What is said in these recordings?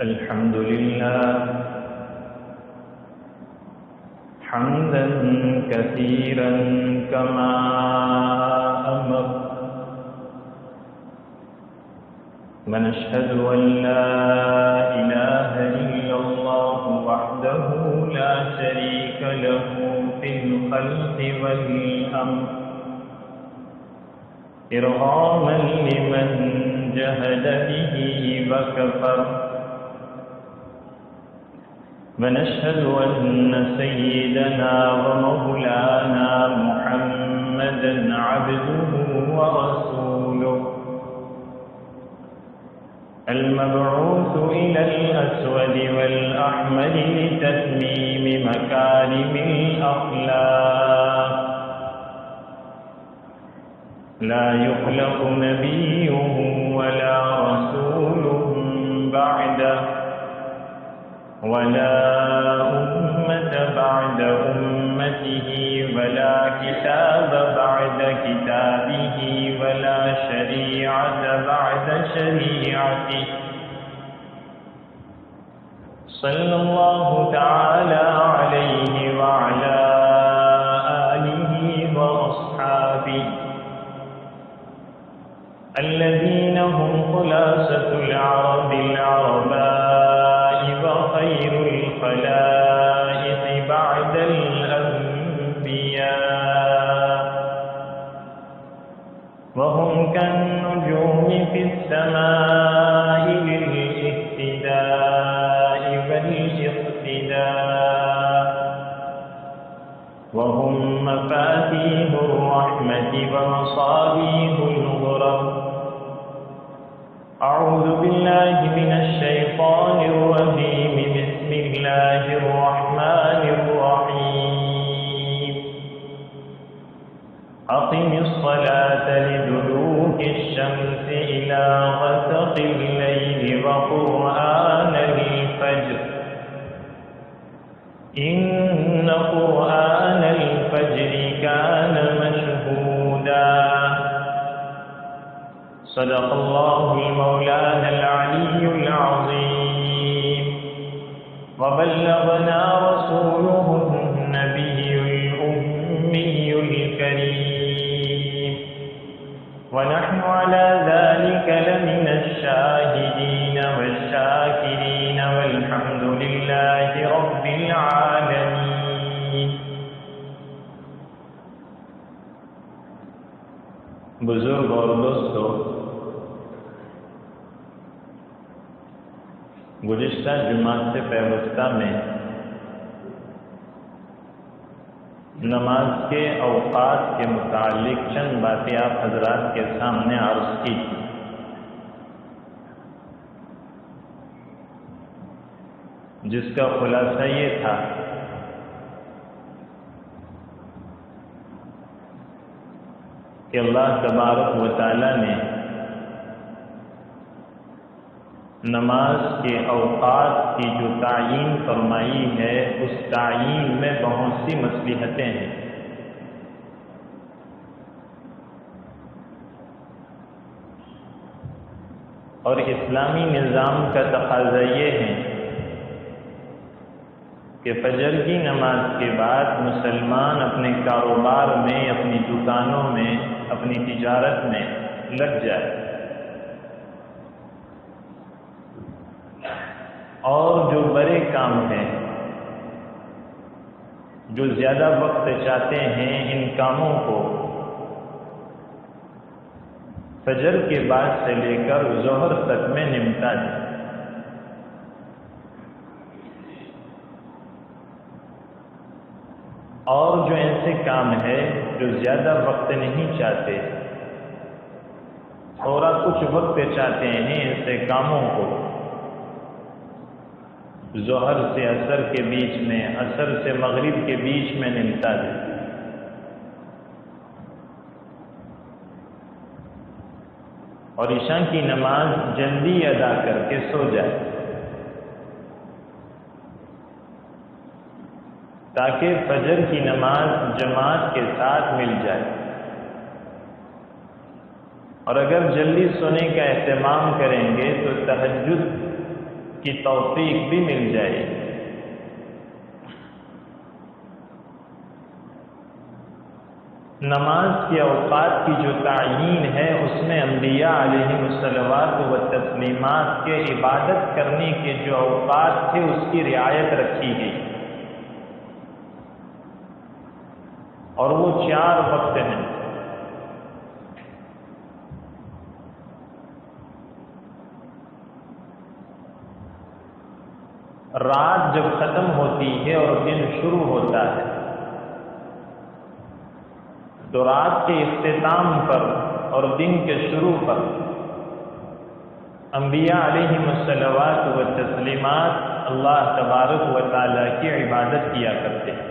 الحمد لله حمدا كثيرا كما أمر، ونشهد أن لا إله إلا الله وحده لا شريك له في الخلق والأمر، إرغاما لمن جهد به وكفر، ونشهد أن سيدنا ومولانا محمدا عبده ورسوله المبعوث إلى الأسود والأحمر لتتميم مكارم الأخلاق، لا يخلق نبي ولا رسول بعده، ولا أمة بعد أمته، ولا كتاب بعد كتابه، ولا شريعة بعد شريعته، صلى الله تعالى عليه وعلى آله وأصحابه الذين هم خلاصة العرب العرباء وخير الخلائق بعد الأنبياء، وهم كالنجوم في السماء للاهتداء والاقتداء، وهم مفاتيح الرحمة ومصابيح الغرر. أعوذ بالله من الشيطان الرجيم، بسم الله الرحمن الرحيم. أقم الصلاة لدلوك الشمس إلى غسق الليل وقرآن الفجر، إن قرآن الفجر كان مشهودا. صدق الله المولانا العلي العظيم، وبلغنا رسوله النبي الأمي الكريم، ونحن على ذلك لمن الشاهدين والشاكرين، والحمد لله رب العالمين. بزرگ اور دوستو، گزشتہ جمعہ سے پیوستہ میں نماز کے اوقات کے متعلق چند باتیں آپ حضرات کے سامنے عرض کی، جس کا خلاصہ یہ تھا کہ اللہ تبارک و تعالی نے نماز کے اوقات کی جو تعیین فرمائی ہے، اس تعیین میں بہت سی مصلحتیں ہیں، اور اسلامی نظام کا تقاضا یہ ہے کہ فجر کی نماز کے بعد مسلمان اپنے کاروبار میں، اپنی دکانوں میں، اپنی تجارت میں لگ جائے، اور جو بڑے کام ہیں، جو زیادہ وقت چاہتے ہیں، ان کاموں کو فجر کے بعد سے لے کر ظہر تک میں نمٹا دیں۔ اور جو ایسے کام ہے جو زیادہ وقت نہیں چاہتے، تھوڑا کچھ وقت چاہتے ہیں، ایسے کاموں کو ظہر سے عصر کے بیچ میں، عصر سے مغرب کے بیچ میں نمٹا دیں۔ اور عشاء کی نماز جلدی ادا کر کے سو جائے، تاکہ فجر کی نماز جماعت کے ساتھ مل جائے۔ اور اگر جلدی سونے کا اہتمام کریں گے تو تہجد کی توفیق بھی مل جائے۔ نماز کے اوقات کی جو تعیین ہے اس میں انبیاء علیہم الصلوات و تسلیمات کے عبادت کرنے کے جو اوقات تھے اس کی رعایت رکھی گئی، اور وہ 4 وقت ہیں۔ رات جب ختم ہوتی ہے اور دن شروع ہوتا ہے تو رات کے اختتام پر اور دن کے شروع پر انبیاء علیہم الصلوات و تسلیمات اللہ تبارک و تعالیٰ کی عبادت کیا کرتے ہیں۔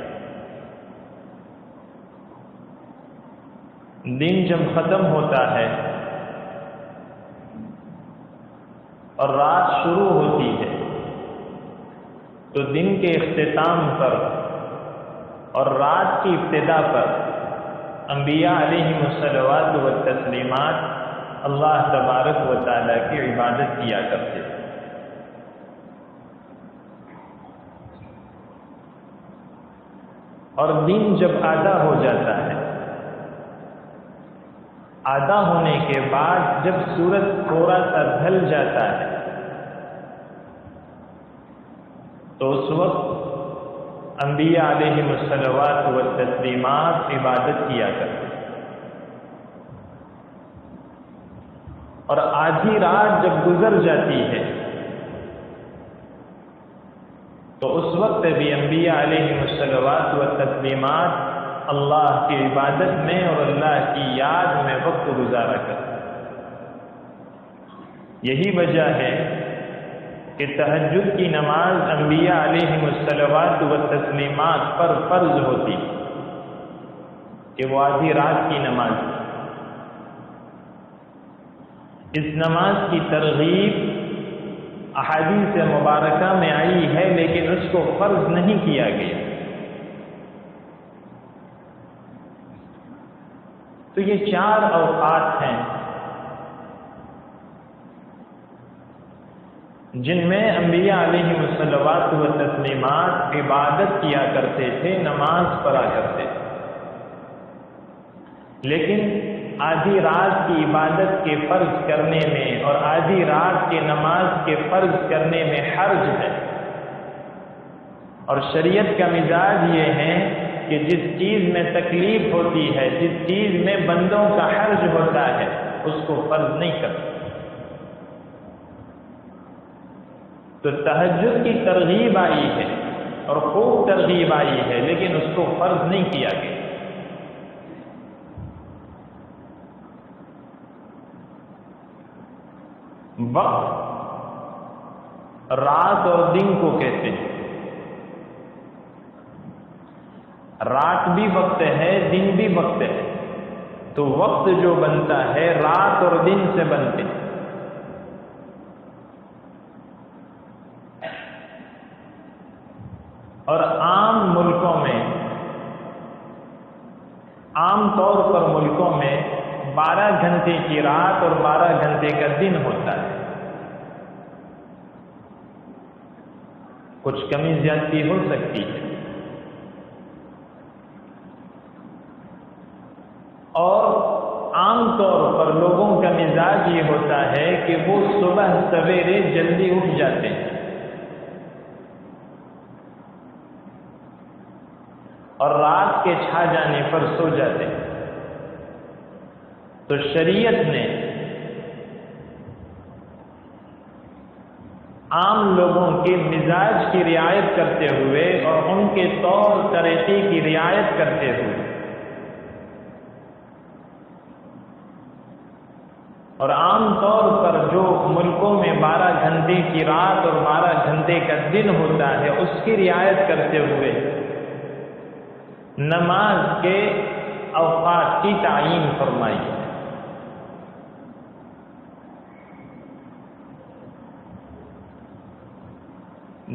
دن جب ختم ہوتا ہے اور رات شروع ہوتی ہے تو دن کے اختتام پر اور رات کی ابتدا پر انبیاء علیہم الصلوات و تسلیمات اللہ تبارک و تعالیٰ کی عبادت کیا کرتے ہیں۔ اور دن جب آدھا ہو جاتا ہے، آدھا ہونے کے بعد جب سورج تھوڑا سا ڈھل جاتا ہے تو اس وقت انبیاء علیہم الصلوات و تسلیمات عبادت کیا کرتے ہیں۔ اور آدھی رات جب گزر جاتی ہے تو اس وقت بھی انبیاء علیہم الصلوات و تسلیمات اللہ کی عبادت میں اور اللہ کی یاد میں وقت گزارا کرتے ہیں۔ یہی وجہ ہے کہ تہجد کی نماز انبیاء علیہم الصلوات و تسلیمات پر فرض ہوتی کہ وہ آدھی رات کی نماز۔ اس نماز کی ترغیب احادیث مبارکہ میں آئی ہے لیکن اس کو فرض نہیں کیا گیا۔ تو یہ 4 اوقات ہیں جن میں انبیاء علیہم الصلوات و تسلیمات عبادت کیا کرتے تھے، نماز پڑھا کرتے تھے۔ لیکن آدھی رات کی عبادت کے فرض کرنے میں اور آدھی رات کے نماز کے فرض کرنے میں حرج ہے، اور شریعت کا مزاج یہ ہے کہ جس چیز میں تکلیف ہوتی ہے، جس چیز میں بندوں کا حرج ہوتا ہے، اس کو فرض نہیں کرتا۔ تو تہجد کی ترغیب آئی ہے اور خوب ترغیب آئی ہے لیکن اس کو فرض نہیں کیا گیا۔ وقت رات اور دن کو کہتے ہیں۔ رات بھی وقت ہے، دن بھی وقت ہے، تو وقت جو بنتا ہے رات اور دن سے بنتے ہیں۔ اور عام ملکوں میں، عام طور پر ملکوں میں 12 گھنٹے کی رات اور 12 گھنٹے کا دن ہوتا ہے۔ کچھ کمی زیادتی ہو سکتی ہے، اور عام طور پر لوگوں کا مزاج یہ ہوتا ہے کہ وہ صبح سویرے جلدی اٹھ جاتے ہیں اور رات کے چھا جانے پر سو جاتے ہیں۔ تو شریعت نے عام لوگوں کے مزاج کی رعایت کرتے ہوئے اور ان کے طور طریقے کی رعایت کرتے ہوئے اور عام طور پر جو ملکوں میں 12 گھنٹے کی رات اور 12 گھنٹے کا دن ہوتا ہے اس کی رعایت کرتے ہوئے نماز کے اوقات کی تعیین فرمائی ہے۔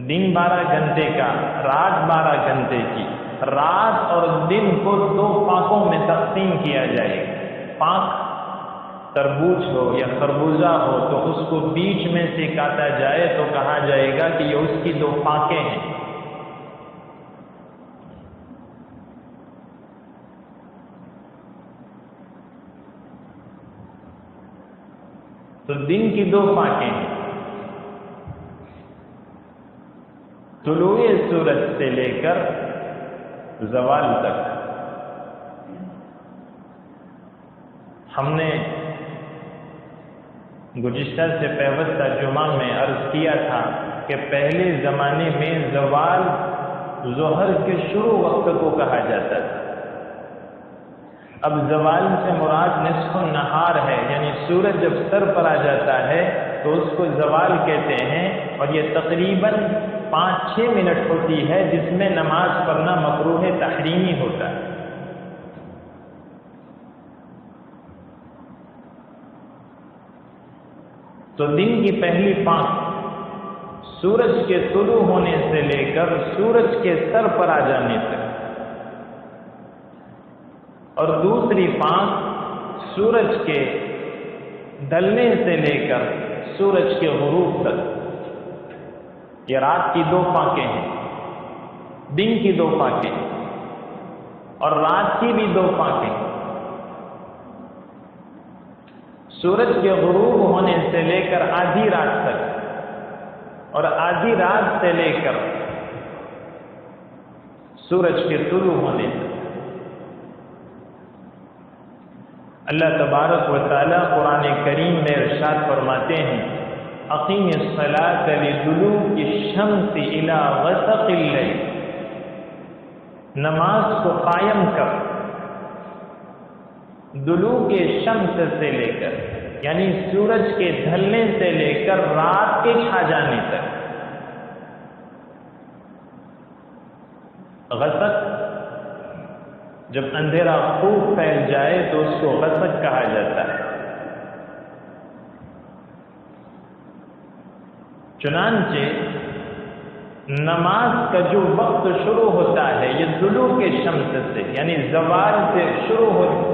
دن 12 گھنٹے کا، رات 12 گھنٹے کی۔ رات اور دن کو 2 پاکوں میں تقسیم کیا جائے گا۔ پاک تربوز ہو یا خربوزہ ہو تو اس کو بیچ میں سے کاٹا جائے تو کہا جائے گا کہ یہ اس کی 2 فاقے ہیں. تو دن کی 2 فاقے ہیں. طلوع سورج سے لے کر زوال تک. ہم نے گزشتہ سے پیوستہ جمعہ میں عرض کیا تھا کہ پہلے زمانے میں زوال ظہر کے شروع وقت کو کہا جاتا تھا. اب زوال سے مراد نصف النہار ہے، یعنی سورج جب سر پر آ جاتا ہے تو اس کو زوال کہتے ہیں، اور یہ تقریباً 5-6 منٹ ہوتی ہے جس میں نماز پڑھنا مکروہ تحریمی ہوتا ہے. تو دن کی پہلی پانک سورج کے طلوع ہونے سے لے کر سورج کے سر پر آ جانے تک، اور دوسری پانک سورج کے ڈھلنے سے لے کر سورج کے غروب تک. یہ رات کی 2 پانکیں ہیں، دن کی 2 پانکیں اور رات کی بھی 2 پانکیں. سورج کے غروب ہونے سے لے کر آدھی رات تک اور آدھی رات سے لے کر سورج کے طلوع ہونے تک. اللہ تبارک و تعالی قرآن کریم میں ارشاد فرماتے ہیں اقیم الصلاۃ لدلوک الشمس الی غسق اللیل. نماز کو قائم کر دلوک شمس سے لے کر، یعنی سورج کے ڈھلنے سے لے کر رات کے چھا جانے تک. غسق جب اندھیرا خوب پھیل جائے تو اس کو غسق کہا جاتا ہے. چنانچہ نماز کا جو وقت شروع ہوتا ہے یہ دلوک شمس سے یعنی زوال سے شروع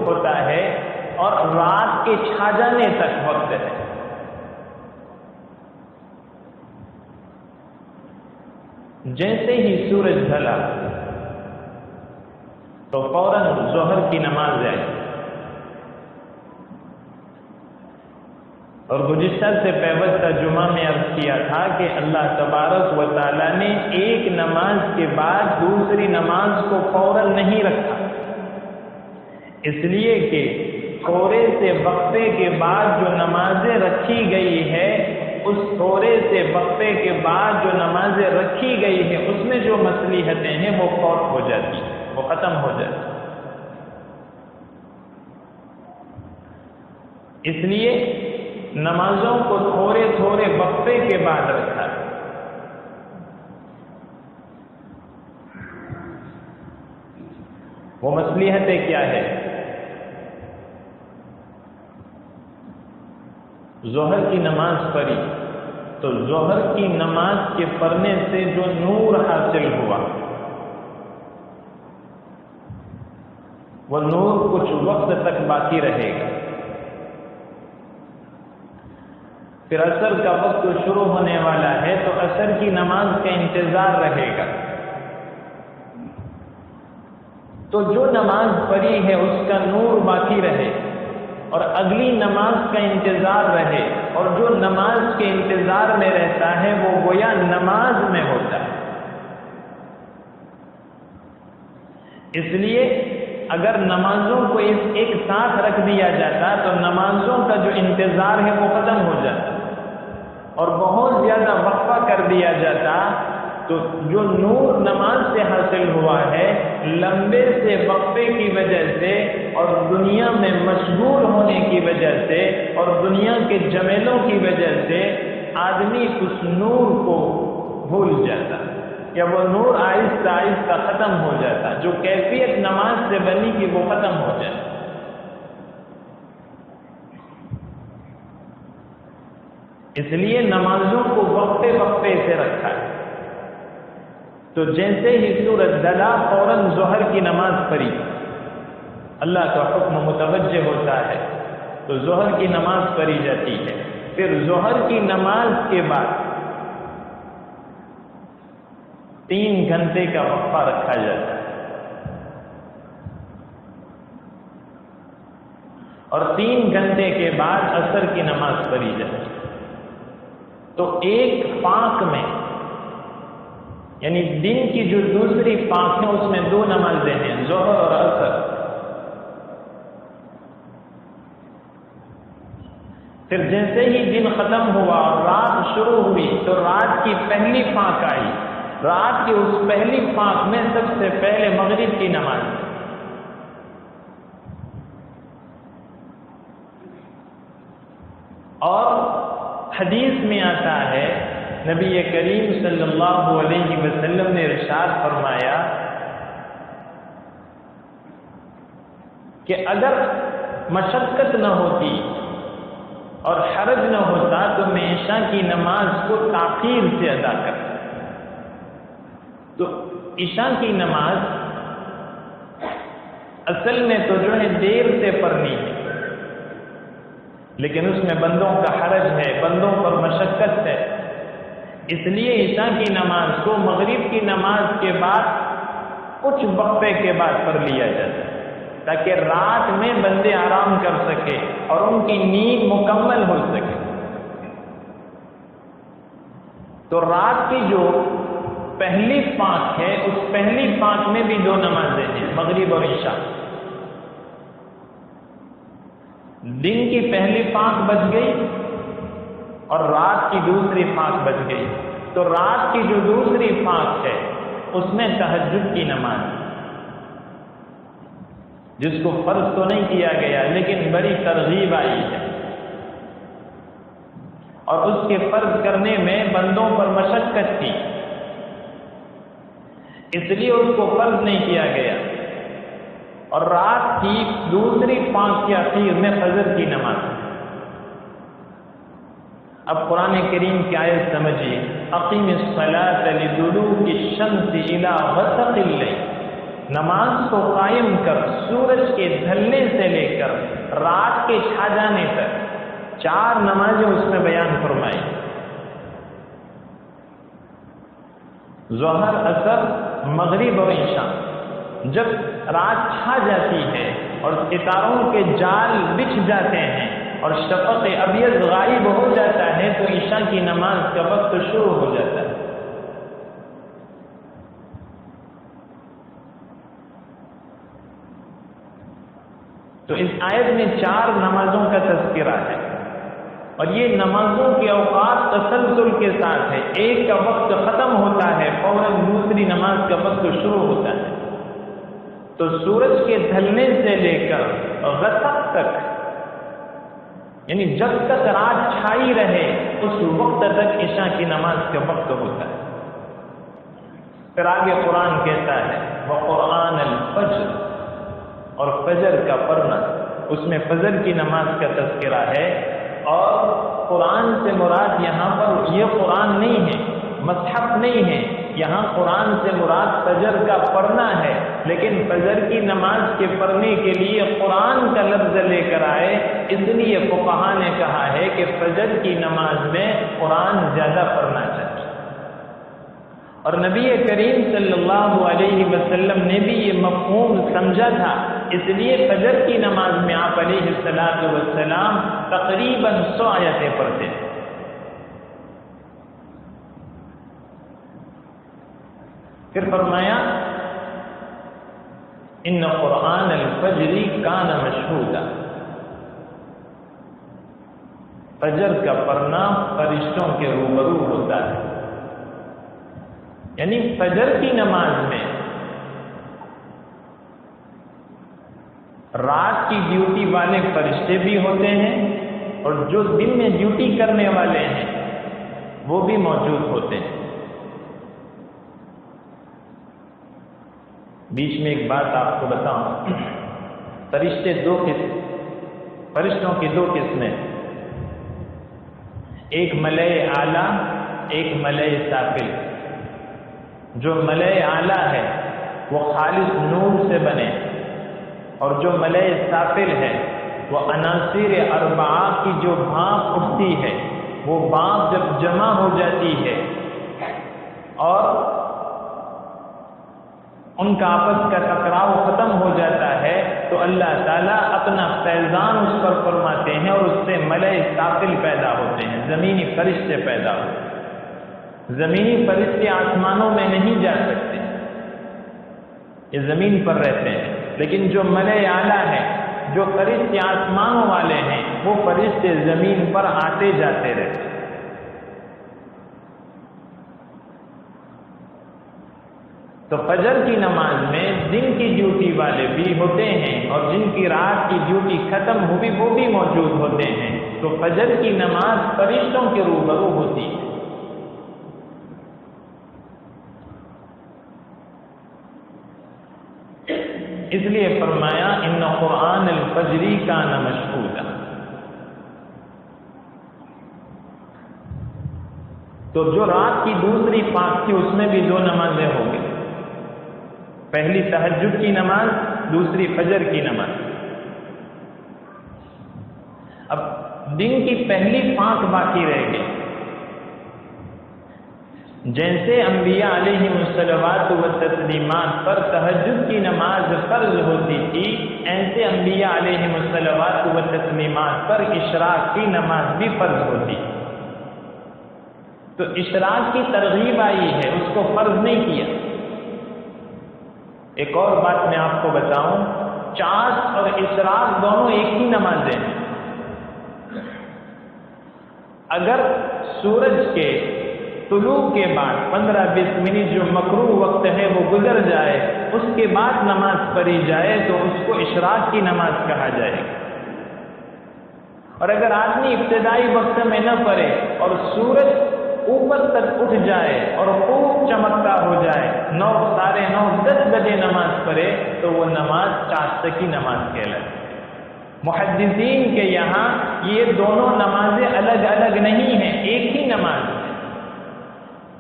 ہوتا ہے اور رات کے چھا جانے تک وقت ہے. جیسے ہی سورج ڈھلا تو فوراً ظہر کی نماز آئی. اور گزشتہ سے پیوستہ جمعہ میں عرض کیا تھا کہ اللہ تبارک و تعالیٰ نے ایک نماز کے بعد دوسری نماز کو فوراً نہیں رکھا، اس لیے کہ تھوڑے سے وقفے کے بعد جو نمازیں رکھی گئی ہے، اس تھوڑے سے وقفے کے بعد جو نمازیں رکھی گئی ہے اس میں جو مصلحتیں ہیں وہ فوت ہو جاتی ہیں، وہ ختم ہو جاتی. اس لیے نمازوں کو تھوڑے تھوڑے وقفے کے بعد رکھا ہے. وہ مصلحتیں کیا ہے؟ ظہر کی نماز پڑھی تو ظہر کی نماز کے پڑھنے سے جو نور حاصل ہوا وہ نور کچھ وقت تک باقی رہے گا. پھر عصر کا وقت شروع ہونے والا ہے تو عصر کی نماز کا انتظار رہے گا. تو جو نماز پڑھی ہے اس کا نور باقی رہے اور اگلی نماز کا انتظار رہے، اور جو نماز کے انتظار میں رہتا ہے وہ گویا نماز میں ہوتا ہے. اس لیے اگر نمازوں کو ایک ساتھ رکھ دیا جاتا تو نمازوں کا جو انتظار ہے وہ ختم ہو جاتا، اور بہت زیادہ وقفہ کر دیا جاتا تو جو نور نماز سے حاصل ہوا ہے لمبے سے وقفے کی وجہ سے اور دنیا میں مشغول ہونے کی وجہ سے اور دنیا کے جمیلوں کی وجہ سے آدمی اس نور کو بھول جاتا یا وہ نور آہستہ آہستہ ختم ہو جاتا. جو کیفیت نماز سے بنی کی وہ ختم ہو جاتا. اس لیے نمازوں کو وقفے وقفے سے رکھا ہے. تو جیسے ہی سورج ڈھلا فوراً ظہر کی نماز پڑھی. اللہ کا حکم متوجہ ہوتا ہے تو ظہر کی نماز پڑھی جاتی ہے. پھر ظہر کی نماز کے بعد 3 گھنٹے کا وقفہ رکھا جاتا ہے اور 3 گھنٹے کے بعد عصر کی نماز پڑھی جاتی ہے. تو ایک پاک میں یعنی دن کی جو دوسری پاک ہے اس میں 2 نمازیں ہیں، ظہر اور عصر. پھر جیسے ہی دن ختم ہوا اور رات شروع ہوئی تو رات کی پہلی پاک آئی. رات کی اس پہلی پاک میں سب سے پہلے مغرب کی نماز. اور حدیث میں آتا ہے نبی کریم صلی اللہ علیہ وسلم نے ارشاد فرمایا کہ اگر مشقت نہ ہوتی اور حرج نہ ہوتا تو میں عشاء کی نماز کو تاخیر سے ادا کرتا. تو عشاء کی نماز اصل میں تو جو ہے دیر سے پڑھنی ہے، لیکن اس میں بندوں کا حرج ہے، بندوں پر مشقت ہے، اس لیے عشاء کی نماز کو مغرب کی نماز کے بعد کچھ وقفے کے بعد پڑھ لیا جاتا ہے تاکہ رات میں بندے آرام کر سکے اور ان کی نیند مکمل ہو سکے. تو رات کی جو پہلی پاک ہے اس پہلی پاک میں بھی 2 نمازیں ہیں، مغرب اور عشاء. دن کی پہلی پاک بچ گئی اور رات کی دوسری پاک بچ گئی. تو رات کی جو دوسری پاک ہے اس میں تہجد کی نماز، جس کو فرض تو نہیں کیا گیا لیکن بڑی ترغیب آئی ہے، اور اس کے فرض کرنے میں بندوں پر مشقت تھی اس لیے اس کو فرض نہیں کیا گیا. اور رات کی دوسری پاک کے اخیر میں فجر کی نماز. اب قرآن کریم کی آیت سمجھیے، اقیم الصلاۃ لدلوک الشمس الی غسق اللیل. نماز کو قائم کر سورج کے ڈھلنے سے لے کر رات کے چھا جانے تک. 4 نمازیں اس میں بیان فرمائی، ظہر، عصر، مغرب اور عشاء. جب رات چھا جاتی ہے اور ستاروں کے جال بچھ جاتے ہیں اور شفق ابیض غائب ہو جاتا ہے تو عشاء کی نماز کا وقت شروع ہو جاتا ہے. تو اس آیت میں 4 نمازوں کا تذکرہ ہے اور یہ نمازوں کے اوقات تسلسل کے ساتھ ہے. ایک کا وقت ختم ہوتا ہے فوراً دوسری نماز کا وقت شروع ہوتا ہے. تو سورج کے ڈھلنے سے لے کر غسق تک یعنی جب تک رات چھائی رہے اس وقت تک عشاء کی نماز کا وقت ہوتا ہے. پھر آگے قرآن کہتا ہے وقرآن الفجر، اور فجر کا پڑھنا. اس میں فجر کی نماز کا تذکرہ ہے. اور قرآن سے مراد یہاں پر یہ قرآن نہیں ہے، مصحف نہیں ہے، یہاں قرآن سے مراد فجر کا پڑھنا ہے. لیکن فجر کی نماز کے پڑھنے کے لیے قرآن کا لفظ لے کر آئے، اس لیے فقہا نے کہا ہے کہ فجر کی نماز میں قرآن زیادہ پڑھنا چاہیے. اور نبی کریم صلی اللہ علیہ وسلم نے بھی یہ مفہوم سمجھا تھا، اس لیے فجر کی نماز میں آپ علیہ الصلاۃ والسلام تقریباً 100 آیتیں پڑھتے ہیں. پھر فرمایا ان قرآن الفجر کان مشہودا. فجر کا پڑھنا فرشتوں کے روبرو ہوتا ہے. یعنی فجر کی نماز میں رات کی ڈیوٹی والے فرشتے بھی ہوتے ہیں اور جو دن میں ڈیوٹی کرنے والے ہیں وہ بھی موجود ہوتے ہیں. بیچ میں ایک بات آپ کو بتاؤں، فرشتوں کی 2 قسمیں، ایک ملائے اعلیٰ، ایک ملائے سافل. جو ملائے اعلیٰ ہے وہ خالص نور سے بنے اور جو ملائے سافل ہے وہ عناصر اربعہ کی جو بھاپ اٹھتی ہے، وہ بھاپ جب جمع ہو جاتی ہے اور ان کا آپس کا ٹکراؤ ختم ہو جاتا ہے، تو اللہ تعالیٰ اپنا فیضان اس پر فرماتے ہیں اور اس سے ملائکہ ثاقل پیدا ہوتے ہیں، زمینی فرشتے پیدا ہوتے ہیں۔ زمینی فرشتے آسمانوں میں نہیں جا سکتے، یہ زمین پر رہتے ہیں، لیکن جو ملائکہ اعلیٰ ہیں، جو فرشتے آسمانوں والے ہیں، وہ فرشتے زمین پر آتے جاتے رہتے ہیں۔ تو فجر کی نماز میں دن کی ڈیوٹی والے بھی ہوتے ہیں اور جن کی رات کی ڈیوٹی ختم ہوئی وہ بھی موجود ہوتے ہیں، تو فجر کی نماز فرشتوں کے روبرو ہوتی ہے۔ اس لیے فرمایا ان قرآن الفجر کان مشہودا۔ تو جو رات کی دوسری پاک تھی اس میں بھی دو نمازیں ہو گئی، پہلی تہجد کی نماز، دوسری فجر کی نماز۔ اب دن کی پہلی پانچ باقی رہ گئی۔ جیسے انبیاء علیہم الصلوات والتسلیمات پر تہجد کی نماز فرض ہوتی تھی، ایسے انبیاء علیہم الصلوات والتسلیمات پر اشراق کی نماز بھی فرض ہوتی۔ تو اشراق کی ترغیب آئی ہے، اس کو فرض نہیں کیا۔ ایک اور بات میں آپ کو بتاؤں، چاش اور اشراق دونوں ایک ہی نمازیں ہیں۔ اگر سورج کے طلوع کے بعد 15-20 منٹ جو مکروہ وقت ہے وہ گزر جائے، اس کے بعد نماز پڑھی جائے تو اس کو اشراق کی نماز کہا جائے گا۔ اور اگر آدمی ابتدائی وقت میں نہ پڑھے اور سورج اوپر تک اٹھ جائے اور خوب چمکتا ہو جائے، 9، 9:30، 10 بجے نماز پڑھے تو وہ نماز چاشت کی نماز کہلاتی ہے۔ محدثین کے یہاں یہ دونوں نمازیں الگ الگ نہیں ہیں، ایک ہی نماز ہے۔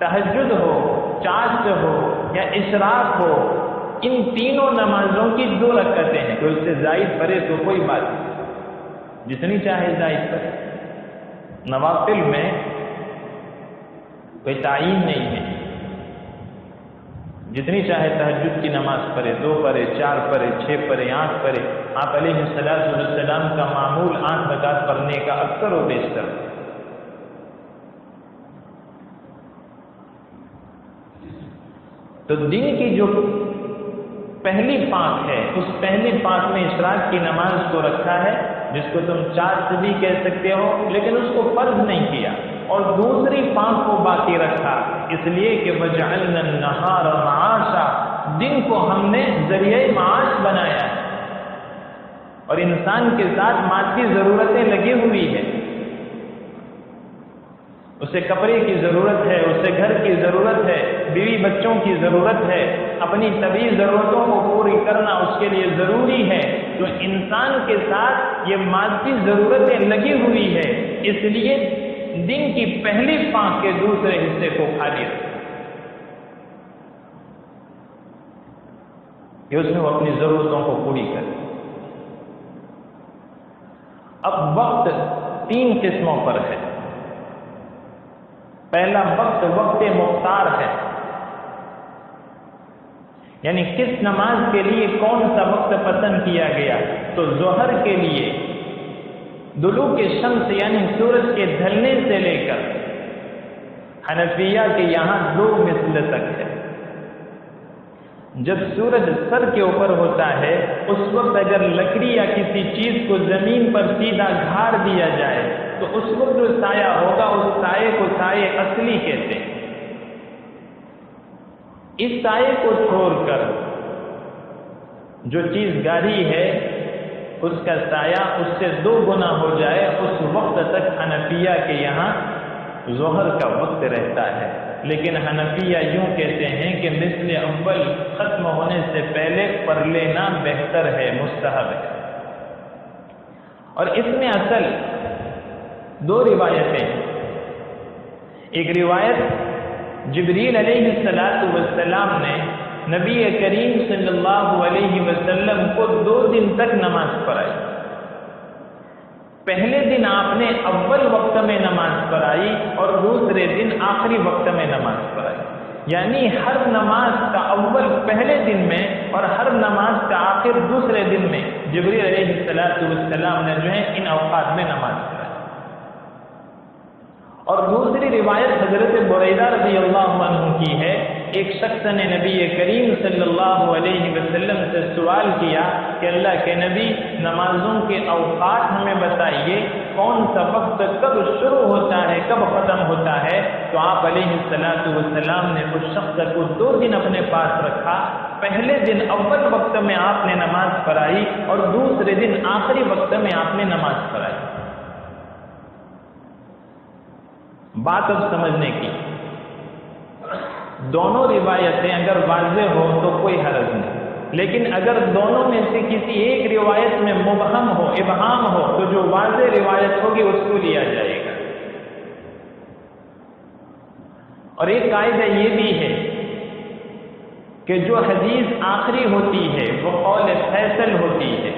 تہجد ہو، چاشت ہو یا اشراق ہو، ان تینوں نمازوں کی 2 رکعتیں ہیں۔ تو اس سے زائد پڑھے تو کوئی بات نہیں، جتنی چاہے زائد پڑھے۔ نوافل میں کوئی تعین نہیں ہے، جتنی چاہے تہجد کی نماز پڑھے، 2 پڑھے، 4 پڑھے، 6 پڑھے، 8 پڑھے۔ آپ علیہ السلام کا معمول 8 رکعت پڑھنے کا اکثر و بیشتر۔ تو دن کی جو پہلی پانچ ہے، اس پہلی پانچ میں اشراق کی نماز کو رکھا ہے، جس کو تم چاشت بھی کہہ سکتے ہو، لیکن اس کو فرض نہیں کیا، اور دوسری پانچ کو باقی رکھا، اس لیے کہ وَجَعَلْنَا النَّهَارَ مَعَاشًا، دن کو ہم نے ذریعہ معاش بنایا ہے، اور انسان کے ساتھ مادی ضرورتیں لگی ہوئی ہیں۔ اسے کپڑے کی ضرورت ہے، اسے گھر کی ضرورت ہے، بیوی بچوں کی ضرورت ہے، اپنی طبعی ضرورتوں کو پوری کرنا اس کے لیے ضروری ہے۔ تو انسان کے ساتھ یہ مادی ضرورتیں لگی ہوئی ہے، اس لیے دن کی پہلی پانچ کے دوسرے حصے کو خالی رکھا کہ اس میں وہ اپنی ضرورتوں کو پوری کرے۔ اب وقت 3 قسموں پر ہے۔ پہلا وقت وقت مختار ہے، یعنی کس نماز کے لیے کون سا وقت پسند کیا گیا۔ تو ظہر کے لیے طلوع شمس یعنی سورج کے ڈھلنے سے لے کر حنفیہ کے یہاں 2 مثل تک ہے۔ جب سورج سر کے اوپر ہوتا ہے اس وقت اگر لکڑی یا کسی چیز کو زمین پر سیدھا گھاڑ دیا جائے تو اس وقت جو سایہ ہوگا اس سائے کو سائے اصلی کہتے ہیں۔ اس سائے کو چھوڑ کر جو چیز گاڑی ہے اس کا سایہ اس سے 2 گنا ہو جائے، اس وقت تک حنفیہ کے یہاں ظہر کا وقت رہتا ہے۔ لیکن حنفیہ یوں کہتے ہیں کہ مثل اول ختم ہونے سے پہلے پڑھ لینا بہتر ہے، مستحب ہے۔ اور اس میں اصل 2 روایتیں ہیں۔ ایک روایت جبریل علیہ السلام نے نبی کریم صلی اللہ علیہ وسلم کو 2 دن تک نماز پڑھائی، پہلے دن آپ نے اول وقت میں نماز پڑھائی اور دوسرے دن آخری وقت میں نماز پڑھائی، یعنی ہر نماز کا اول پہلے دن میں اور ہر نماز کا آخر دوسرے دن میں جبریل علیہ السلام نے جو ہے ان اوقات میں نماز پڑھائی۔ اور دوسری روایت حضرت بریدہ رضی اللہ عنہ کی ہے، ایک شخص نے نبی کریم صلی اللہ علیہ وسلم سے سوال کیا کہ اللہ کے نبی، نمازوں کے اوقات ہمیں بتائیے، کون سا وقت کب شروع ہوتا ہے کب ختم ہوتا ہے؟ تو آپ علیہ السلام نے اس شخص کو 2 دن اپنے پاس رکھا، پہلے دن اول وقت میں آپ نے نماز پڑھائی اور دوسرے دن آخری وقت میں آپ نے نماز پڑھائی۔ بات اب سمجھنے کی، دونوں روایتیں اگر واضح ہو تو کوئی حرج نہیں، لیکن اگر دونوں میں سے کسی ایک روایت میں مبہم ہو، ابہام ہو، تو جو واضح روایت ہوگی اس کو لیا جائے گا۔ اور ایک قاعدہ یہ بھی ہے کہ جو حدیث آخری ہوتی ہے وہ قول فیصل ہوتی ہے،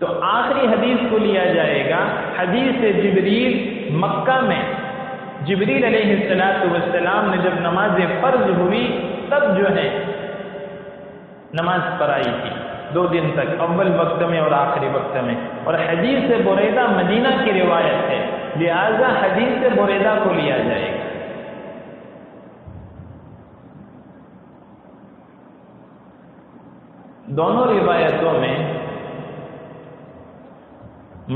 تو آخری حدیث کو لیا جائے گا۔ حدیث جبریل مکہ میں جبریل علیہ السلام نے جب نماز فرض ہوئی تب جو ہے نماز پڑھائی تھی 2 دن تک، اول وقت میں اور آخری وقت میں۔ اور حدیث بریدہ مدینہ کی روایت ہے، لہذا حدیث بریدہ کو لیا جائے گا۔ دونوں روایتوں میں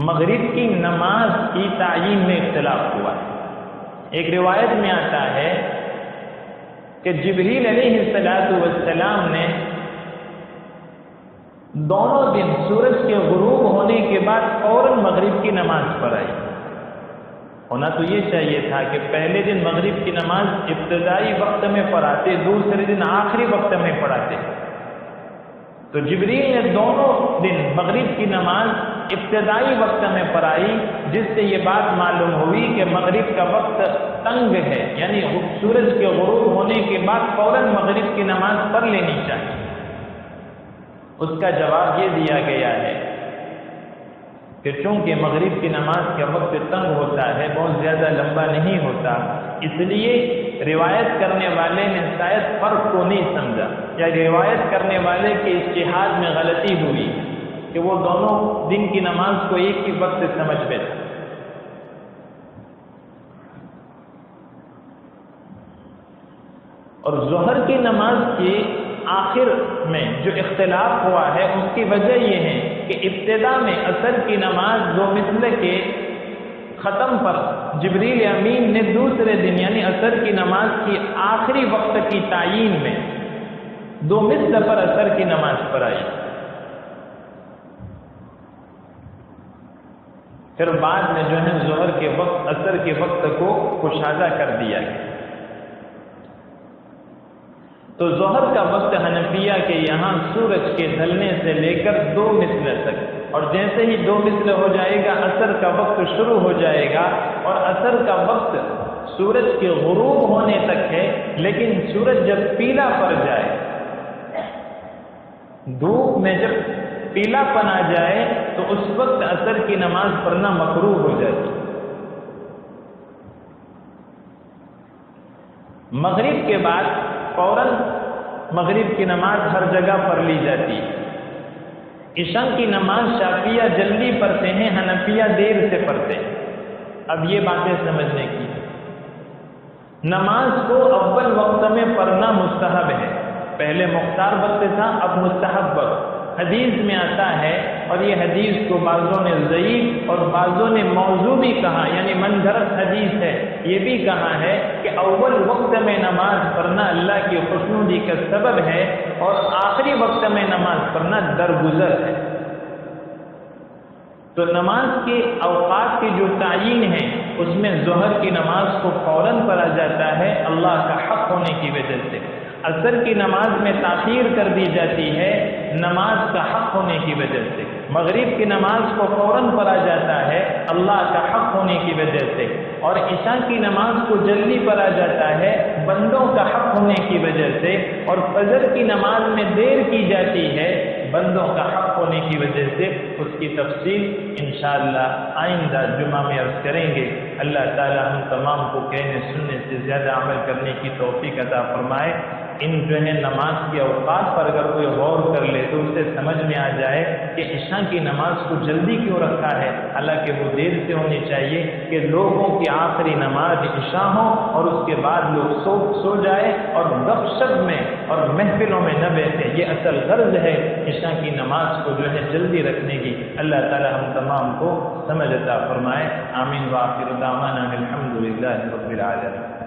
مغرب کی نماز کی تعیین میں اختلاف ہوا ہے۔ ایک روایت میں آتا ہے کہ جبریل علیہ السلام نے دونوں دن سورج کے غروب ہونے کے بعد فوراً مغرب کی نماز پڑھائی۔ ہونا تو یہ چاہیے تھا کہ پہلے دن مغرب کی نماز ابتدائی وقت میں پڑھاتے، دوسرے دن آخری وقت میں پڑھاتے، تو جبریل نے دونوں دن مغرب کی نماز ابتدائی وقت میں پڑھائی، جس سے یہ بات معلوم ہوئی کہ مغرب کا وقت تنگ ہے، یعنی سورج کے غروب ہونے کے بعد فوراً مغرب کی نماز پڑھ لینی چاہیے۔ اس کا جواب یہ دیا گیا ہے کہ چونکہ مغرب کی نماز کا وقت تنگ ہوتا ہے، بہت زیادہ لمبا نہیں ہوتا، اس لیے روایت کرنے والے نے شاید فرق کو نہیں سمجھا، یا روایت کرنے والے کے اجتہاد میں غلطی ہوئی کہ وہ دونوں دن کی نماز کو ایک ہی وقت سمجھ بیٹھا۔ اور ظہر کی نماز کے آخر میں جو اختلاف ہوا ہے اس کی وجہ یہ ہے کہ ابتدا میں عصر کی نماز 2 مثل کے ختم پر جبریل امین نے دوسرے دن یعنی عصر کی نماز کی آخری وقت کی تعیین میں 2 مثل پر عصر کی نماز پڑھائی، پھر بعد میں جو ہے ظہر کے وقت عصر کے وقت کو کشادہ کر دیا گیا۔ تو ظہر کا وقت حنفیہ کے یہاں سورج کے ڈھلنے سے لے کر 2 مثل تک، اور جیسے ہی 2 مثل ہو جائے گا عصر کا وقت شروع ہو جائے گا، اور عصر کا وقت سورج کے غروب ہونے تک ہے، لیکن سورج جب پیلا پڑ جائے، دھوپ میں جب پیلا پن آ جائے تو اس وقت عصر کی نماز پڑھنا مکروہ ہو جاتی۔ مغرب کے بعد فوراً مغرب کی نماز ہر جگہ پڑھ لی جاتی ہے۔ عشاء کی نماز شافعیہ جلدی پڑھتے ہیں، حنفیہ دیر سے پڑھتے ہیں۔ اب یہ باتیں سمجھنے کی، نماز کو اول وقت میں پڑھنا مستحب ہے، پہلے مختار وقت تھا، اب مستحب وقت۔ حدیث میں آتا ہے، اور یہ حدیث کو بعضوں نے ضعیف اور بعضوں نے موضوع بھی کہا، یعنی منگھرت حدیث ہے، یہ بھی کہا ہے کہ اول وقت میں نماز پڑھنا اللہ کی خوشنودی کا سبب ہے، اور آخری وقت میں نماز پڑھنا درگزر ہے۔ تو نماز کے اوقات کی جو تعیین ہے اس میں ظہر کی نماز کو فوراً پڑھا جاتا ہے اللہ کا حق ہونے کی وجہ سے، عصر کی نماز میں تاخیر کر دی جاتی ہے نماز کا حق ہونے کی وجہ سے، مغرب کی نماز کو فوراً پڑھا جاتا ہے اللہ کا حق ہونے کی وجہ سے، اور عشاء کی نماز کو جلدی پڑھا جاتا ہے بندوں کا حق ہونے کی وجہ سے، اور فجر کی نماز میں دیر کی جاتی ہے بندوں کا حق ہونے کی وجہ سے اس کی تفصیل انشاءاللہ آئندہ جمعہ میں عرض کریں گے۔ اللہ تعالی ہم تمام کو کہنے سننے سے زیادہ عمل کرنے کی توفیق عطا فرمائے۔ ان نماز کے اوقات پر اگر کوئی غور کر لے تو اسے سمجھ میں آ جائے کہ عشاء کی نماز کو جلدی کیوں رکھا ہے، حالانکہ وہ دیر سے ہونی چاہیے کہ لوگوں کی آخری نماز عشاء ہو اور اس کے بعد لوگ سو جائے اور گپ شپ میں اور محفلوں میں نہ بیٹھے۔ یہ اصل غرض ہے عشاء کی نماز کو جلدی رکھنے کی۔ اللہ تعالی ہم تمام کو سمجھ عطا فرمائے۔ آمین۔ وآخر دعوانا الحمد للہ رب العالمین۔